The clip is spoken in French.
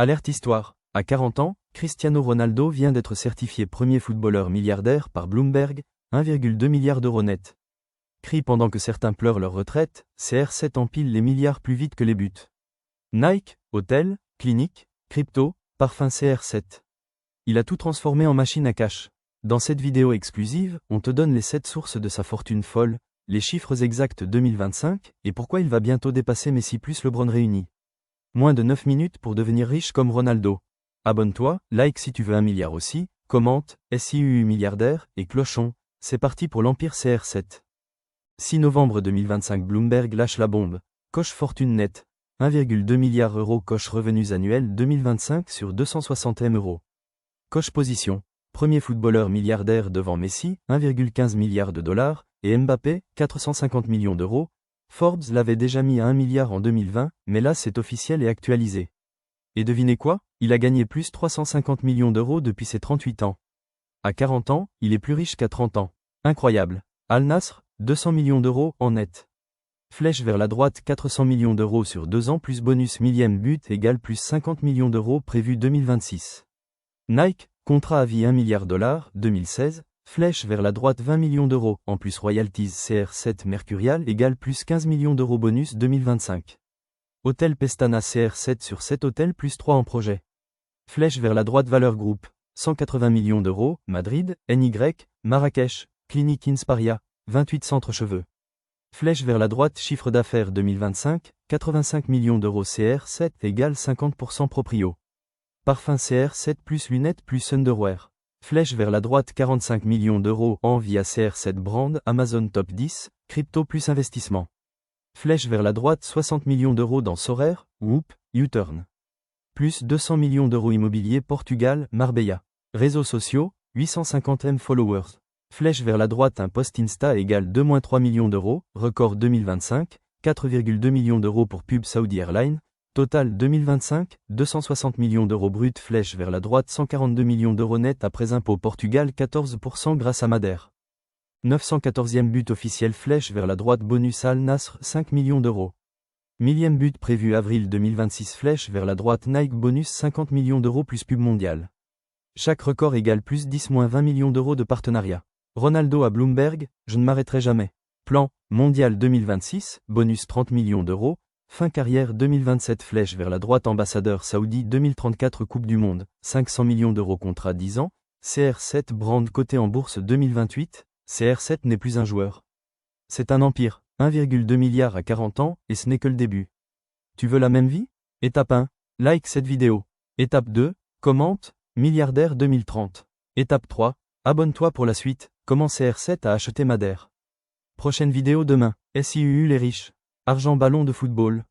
Alerte histoire. À 40 ans, Cristiano Ronaldo vient d'être certifié premier footballeur milliardaire par Bloomberg, 1,2 milliard d'euros net. Crie pendant que certains pleurent leur retraite, CR7 empile les milliards plus vite que les buts. Nike, hôtel, clinique, crypto, parfum CR7. Il a tout transformé en machine à cash. Dans cette vidéo exclusive, on te donne les 7 sources de sa fortune folle, les chiffres exacts 2025, et pourquoi il va bientôt dépasser Messi plus LeBron réunis. Moins de 9 minutes pour devenir riche comme Ronaldo. Abonne-toi, like si tu veux 1 milliard aussi, commente, SIU milliardaire, et clochon, c'est parti pour l'Empire CR7. 6 novembre 2025 Bloomberg lâche la bombe. Coche fortune nette. 1,2 milliard euros coche revenus annuels 2025 sur 260 M euros. Coche position. Premier footballeur milliardaire devant Messi, 1,15 milliard de dollars, et Mbappé, 450 millions d'euros. Forbes l'avait déjà mis à 1 milliard en 2020, mais là c'est officiel et actualisé. Et devinez quoi? Il a gagné plus 350 millions d'euros depuis ses 38 ans. À 40 ans, il est plus riche qu'à 30 ans. Incroyable. Al Nassr, 200 millions d'euros en net. Flèche vers la droite 400 millions d'euros sur 2 ans plus bonus millième but égale plus 50 millions d'euros prévu 2026. Nike, contrat à vie 1 milliard de dollars, 2016, flèche vers la droite 20 millions d'euros, en plus royalties CR7 Mercurial égale plus 15 millions d'euros bonus 2025. Hôtel Pestana CR7 sur 7 hôtels plus 3 en projet. Flèche vers la droite Valeur Group, 180 millions d'euros, Madrid, NY, Marrakech, Clinique Insparia, 28 centres cheveux. Flèche vers la droite chiffre d'affaires 2025, 85 millions d'euros CR7 égale 50% proprio. Parfum CR7 plus lunettes plus underwear. Flèche vers la droite 45 millions d'euros en via CR7 brand Amazon Top 10, crypto plus investissement. Flèche vers la droite 60 millions d'euros dans Sorare, Whoop, U-Turn. Plus 200 millions d'euros immobilier Portugal, Marbella. Réseaux sociaux, 850 M followers. Flèche vers la droite un post Insta égale 2-3 millions d'euros, record 2025, 4,2 millions d'euros pour pub Saudi Airlines. Total 2025, 260 millions d'euros brut flèche vers la droite 142 millions d'euros net après impôt Portugal 14% grâce à Madère. 914e but officiel flèche vers la droite bonus Al Nassr 5 millions d'euros. Millième but prévu avril 2026 flèche vers la droite Nike bonus 50 millions d'euros plus pub mondial. Chaque record égale plus 10-20 millions d'euros de partenariat. Ronaldo à Bloomberg, je ne m'arrêterai jamais. Plan, mondial 2026, bonus 30 millions d'euros. Fin carrière 2027 flèche vers la droite ambassadeur Saoudi 2034 Coupe du Monde, 500 millions d'euros contrat 10 ans, CR7 brand coté en bourse 2028, CR7 n'est plus un joueur. C'est un empire, 1,2 milliard à 40 ans, et ce n'est que le début. Tu veux la même vie? Étape 1, like cette vidéo. Étape 2, commente, milliardaire 2030. Étape 3, abonne-toi pour la suite, comment CR7 a acheté Madère. Prochaine vidéo demain, SIU les riches. Argent ballon de football.